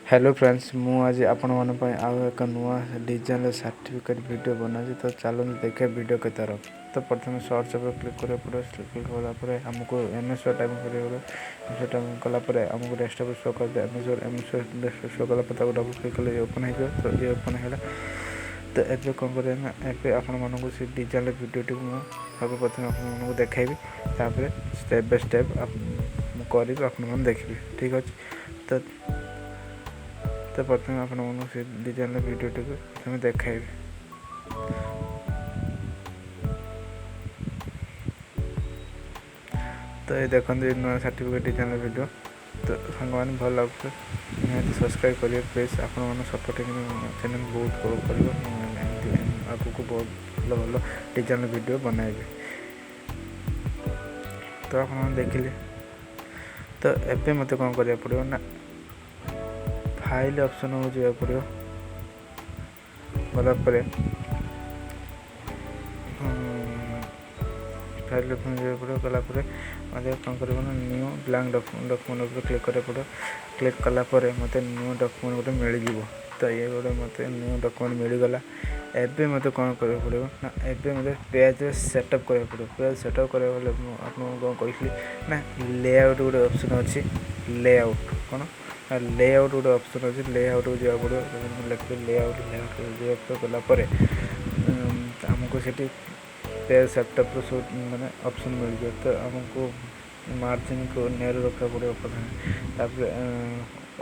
Hello friends मु आज आपण मन आउ एक नुआ डिजाइन सर्टिफिकेट वीडियो बना तो चलो देखिए वीडियो के तरफ। तो प्रथम सर्च पर क्लिक करा पड़े। क्लिक कला आमको एमएस टाइप टाइप कलापर आमको डेस्कटॉप शो कर दे। एमएस शो कला डबल क्लिक कले ओपन हो तो ये ओपन है। तो एबे कौन करें ना एबे आपण मानक से डिजाइन वीडियोटी सब प्रथम आपको देखेबी तापर स्टेप बाय स्टेप करी आप देखिए। ठीक अच्छे तो प्रथम आप से डिजाइन वीडियोटी को प्रथम देखाइबी। तो ये देखते नुआ सर्टिफिकेट डिजाइन वीडियो तो सांग मैंने भल लगे निहत सब्सक्राइब करेंगे प्लीज। आपण सपोर्टिंग चैनल बहुत कर आगे को बहुत भल भल डिजाइन वीडियो बनाइबे। तो आप देखिले तो एबे मत कौन करा पड़ो ना फाइल ऑप्शन को जा पड़ो गलापर फाइल ऑप्शन जा पड़ो गलापर मतलब कौन कर न्यू ब्लैंक डॉक्यूमेंट पर क्लिक करा पड़ो। क्लिक कलापर मत न्यू डॉक्यूमेंट गोटे मिल जाव। तो ये गोटे मत न्यू डॉक्यूमेंट मिलगला। एबे मत कौन कर पड़ो ना एबे मत पेज सेटअप करा पड़ो। पेज सेटअप करा आपको कौन कही ना लेआउट गोटे ऑप्शन अच्छी लेआउट कौन लेआउट गोटे ऑप्शन अच्छे लेआउट को जा पड़ो। लिखे लेआउट गलापर आमको से पेज सेटअप माने ऑप्शन मिल जाए। तो आमको मार्जिन को नैरो रखा पड़ो। तापर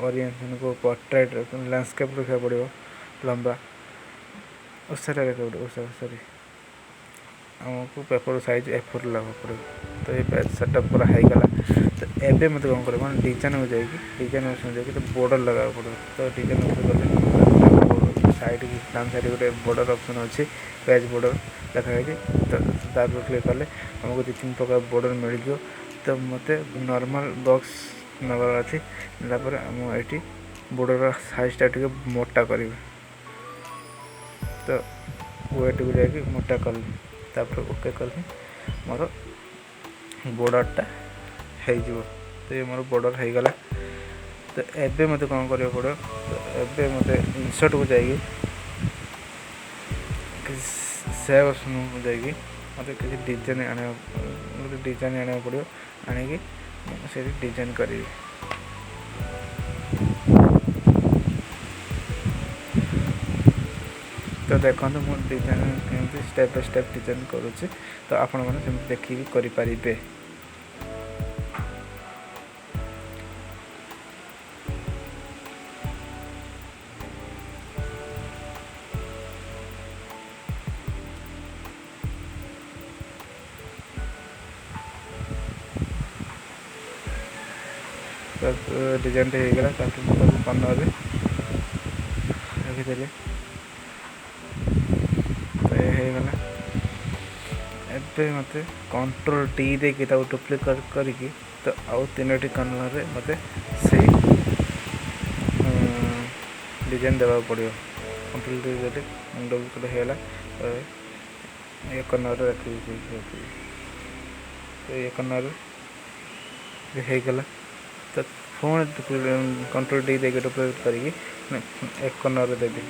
ओरिएंटेशन को पोर्ट्रेट लैंडस्केप रखा पड़ो लंबा उसारा रखा पड़ो सॉरी आमको पेपर साइज A4 लगा पड़ो। तो ये पेज सेटअप पूरा होगला। तो एबे मत कौन कर डिजाइन हो जाएगी डिजाइन ऑप्शन जाएगी तो बॉर्डर लगा पड़ो। तो डिजाइन ऑप्शन गले साइड की डाउन साइड गोटे बॉर्डर ऑप्शन अच्छी पेज बॉर्डर लिखाई। तो तापर क्लिक कले आमको 2-3 प्रकार बॉर्डर मिल जाए। तो मत नॉर्मल बॉक्स नगर अच्छी नापर ये बॉर्डर साइजटा टे मोटा करें। तो वेट को जाकि मोटा कल तापर ओके कल मोर बॉर्डरटा हो। तो ये मोर बॉर्डर होगला। तो एबे मत कौन करा पड़ो तो एबे मत इंसर्ट को जाएगी सेव ऑप्शन को जाएगी मत किसी डिजाइन आने पड़ो आनिकी से डिजाइन करी। तो देखो मु डिजाइन केमती स्टेप बाय स्टेप डिजाइन करुच्ची। तो आपण मैंने देखिए करें। डिजाइन होगला कर्नर रखीदे। तो ये होगला एबे मत कंट्रोल टी देकी डुप्लिकेट करके तो आउ 3टी कर्नर मत से डिजाइन देवा पड़ो। कंट्रोल टी दे डुप्लिकेट होगला। तो ये कर्नर रखी। तो ये कर्नर होगला। तो फोन कंट्रोल टी देके डुप्लिकेट करके एक कर्नर देवी।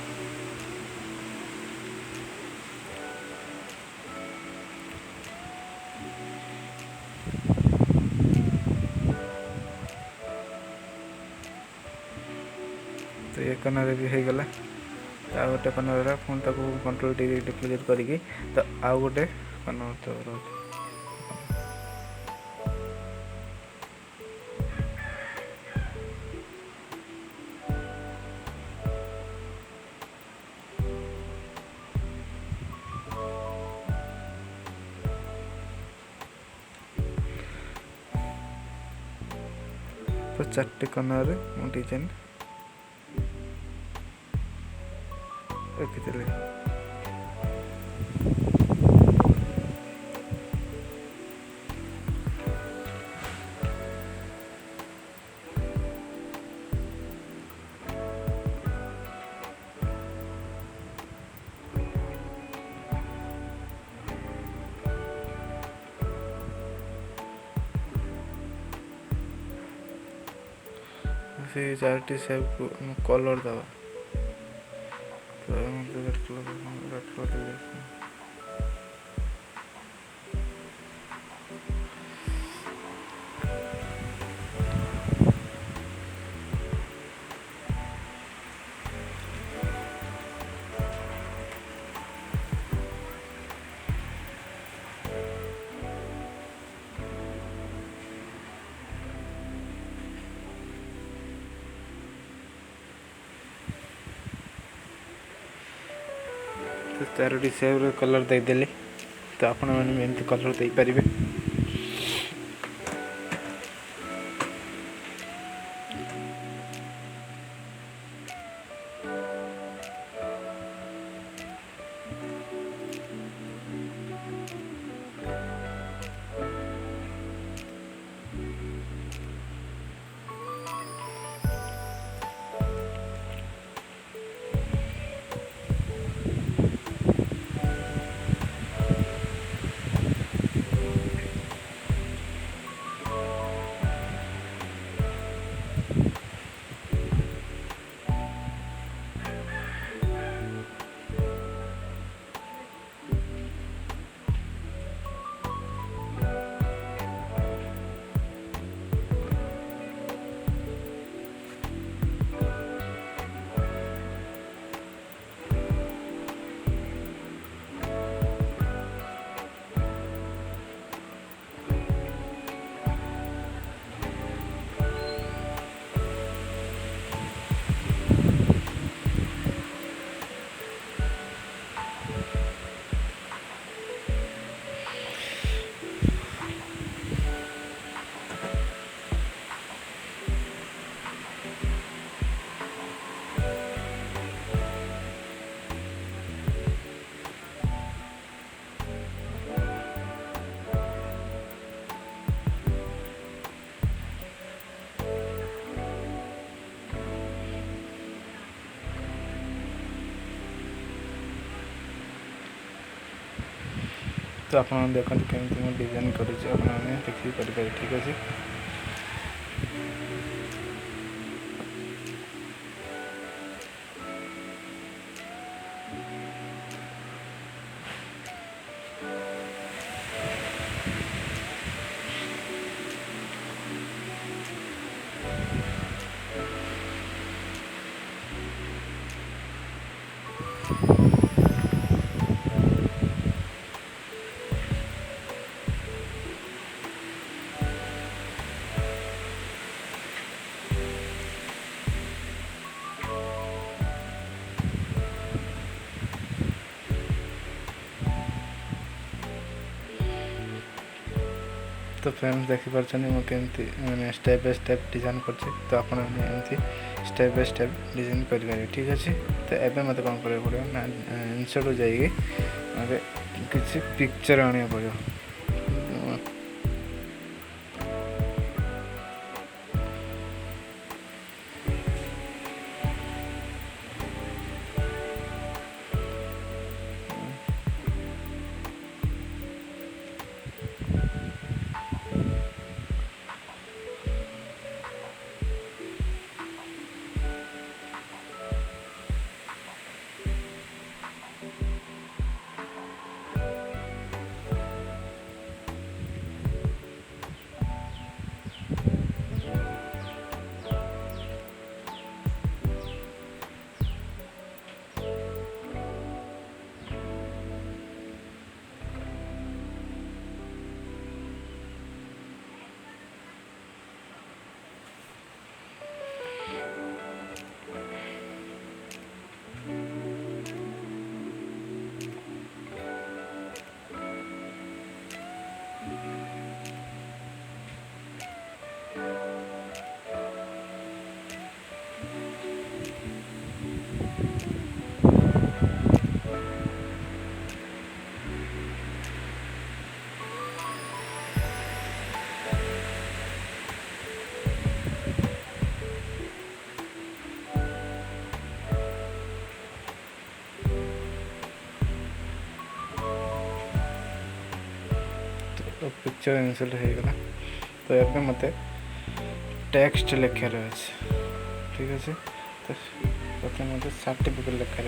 तो ये कर्नर भी होगला। आ गोटे कर्नर फोन तक कंट्रोल टी डुप्लिकेट करके तो आउ गोटे कर्नर तो तो 4टी कर्नर डिजाइन रखी। से 4टी सेप को कलर दवा तो रेड कलर तो 4टी सेव कलर देदेली तो आपण मैंने एमती कलर दे पारे। तो आप देखते केमी मैं डिजाइन करें देखिए करें ठीक अच्छे। तो फ्रेंड्स देखिपार मुझे मैंने स्टेप बाय स्टेप डिजाइन कर तो आप स्टेप बाय स्टेप डिजाइन करें ठीक अच्छे। तो एबे मत कौन करा पड़ो ना इंसर्ट जाइए मत किसी पिक्चर आने पड़ो। तो पिक्चर इंसर्ट हो गला। तो ये मत टेक्स्ट लिखार अच्छे ठीक अच्छे। तो प्रथम मत सर्टिफिकेट लेखार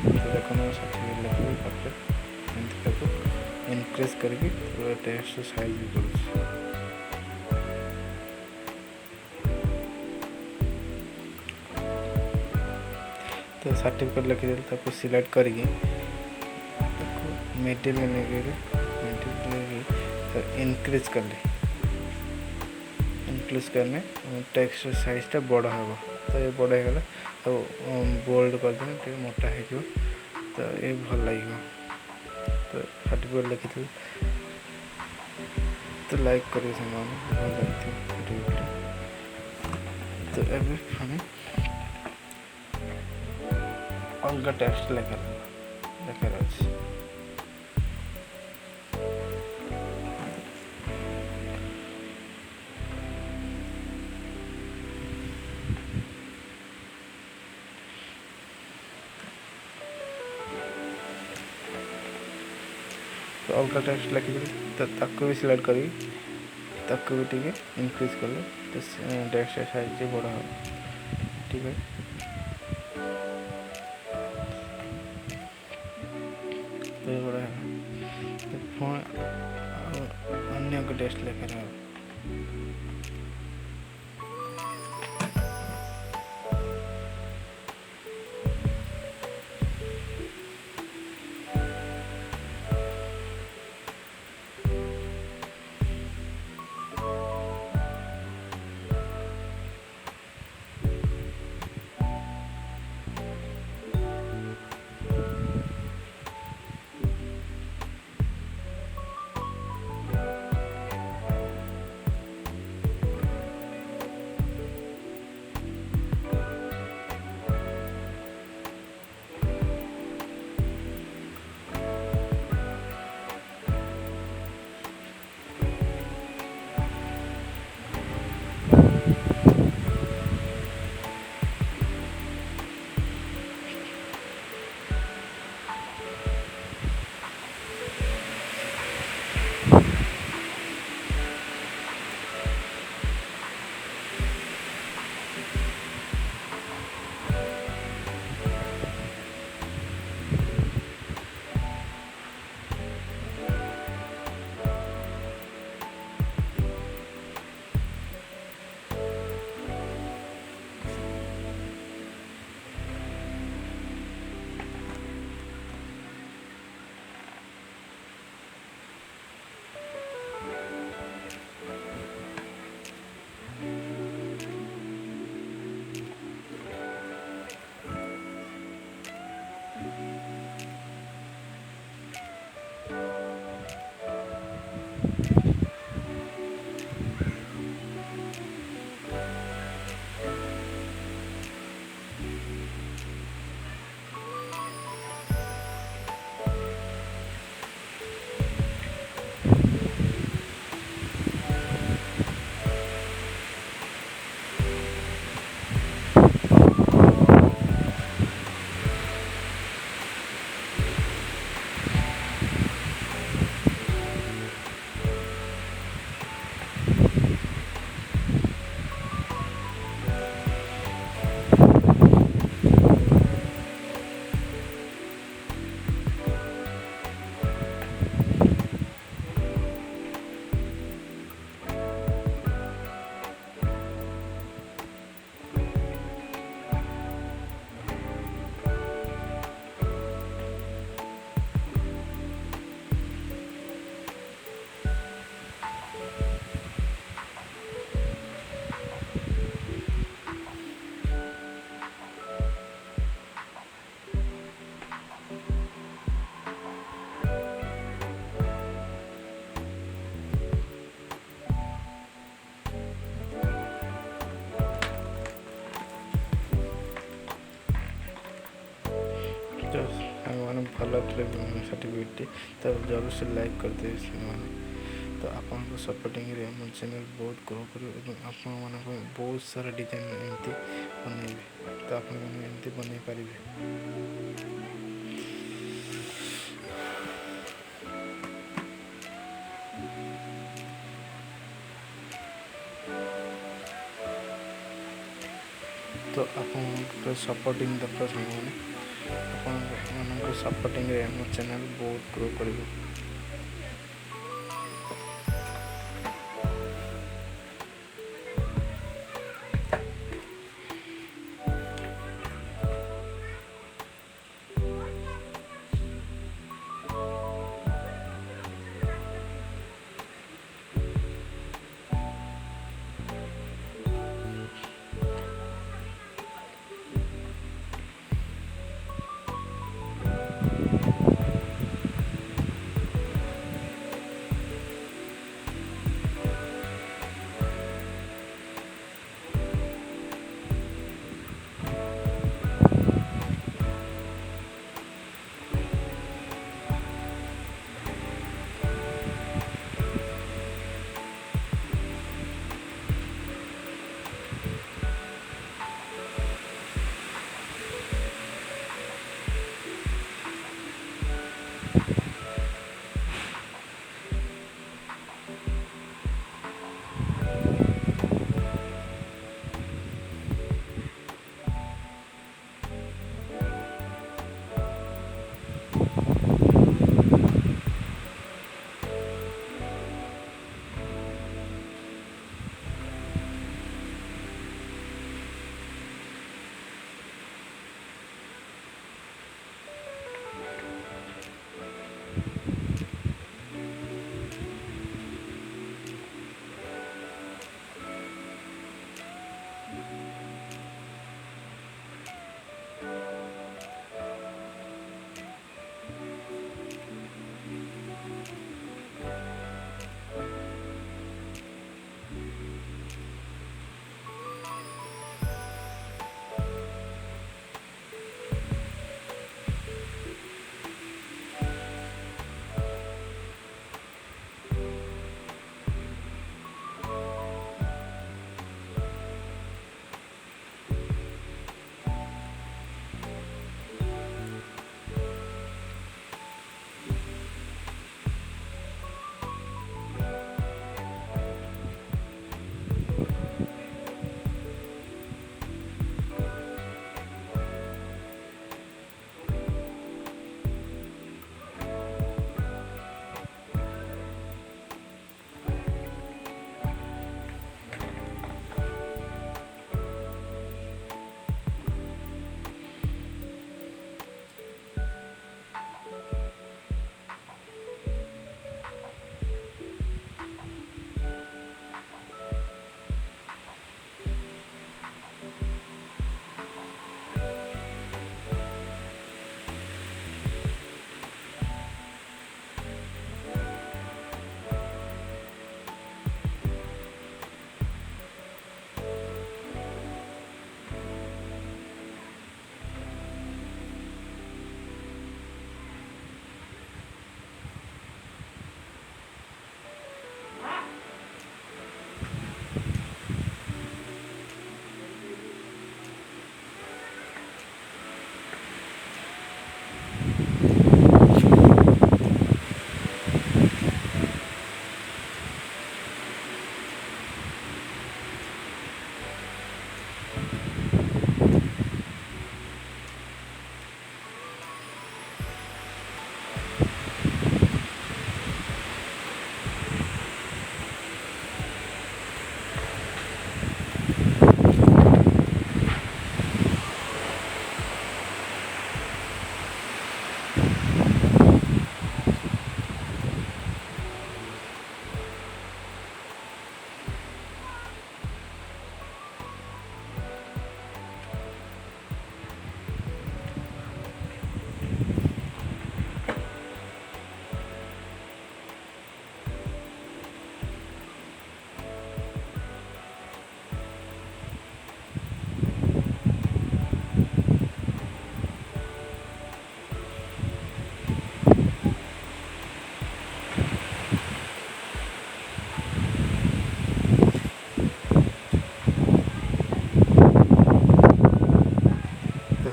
तो देखो सर्टिफिकेट लेखा एमती इनक्रीज करके टेक्स्ट साइज भी कर तो सर्टिफिकेट लिखिदेली ताको सिलेक्ट करके मिडिल तो इनक्रीज करने टेक्स्ट साइजटा बड़ हम तो ये बड़ होगा तो बोल्ड करदे मोटा हो तो ये भल लगे तो सर्टिफिकेट लिखी तो लाइक करेंगे भल लगे सर्टिफिकेट तो ये पुणी अलग टेक्स्ट लेखार अच्छे तो अलग टेक्स्ट लिखिदेली तो ताको भी सिलेक्ट करी ताको भी टी इनक्रीज कले तो टेक्स्ट साइज बड़ा हो ठीक है। तो ये बड़ा है तो अन्य टेक्स्ट लेकर मैंने भल सर्टिफिकेट तो जरूर से लाइक करदे तो आपन सपोर्टिंग रे मो चैनल बहुत ग्रो कर आपण बहुत सारा डिजाइन एमती बनइबे तो आप एमती बनई पारे। ତ ଆପଣଙ୍କର ସପୋର୍ଟିଂ ଦରକାର ସାଙ୍ଗମାନେ। ଆପଣମାନଙ୍କ ସପୋର୍ଟିଂରେ ଆମ ଚ୍ୟାନେଲ୍ ବହୁତ ଗ୍ରୋ କରିବ।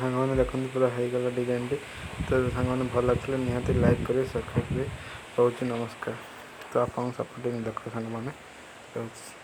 ସାଙ୍ଗମାନେ ଦେଖନ୍ତୁ ପୁରା ହେଇଗଲା ଡିଜାଇନଟି। ତ ସାଙ୍ଗମାନେ ଭଲ ଲାଗିଲେ ନିହାତି ଲାଇକ୍ କରିବେ, ସବସ୍କ୍ରାଇବ୍ କରିବେ। ରହୁଛି ନମସ୍କାର। ତ ଆପଣଙ୍କ ସପୋର୍ଟିଂ ଦେଖ ସାଙ୍ଗମାନେ, ରହୁଛି।